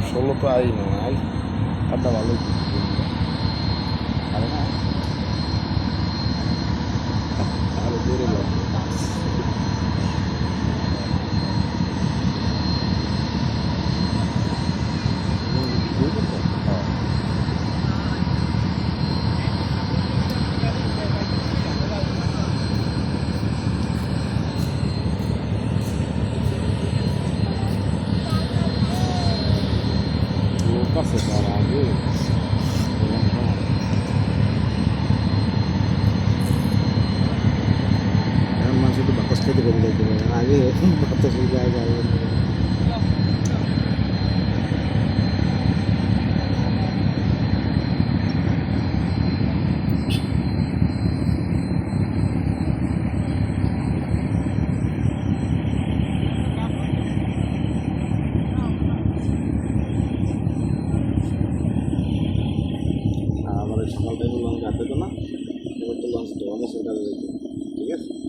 16 তো আই না আই আড্ডা ভালোই আরে না আরো দূরে লাগবে লোক আছে তার আগে মানুষ একটু বাতাস খেতে কমে যাইতে পারে আগে বাতাসের জায়গা আমার সকাল টাইমে লঞ্চ রাখতে তো না এবার তো লঞ্চ তো আমার সেন্টারে ঠিক আছে।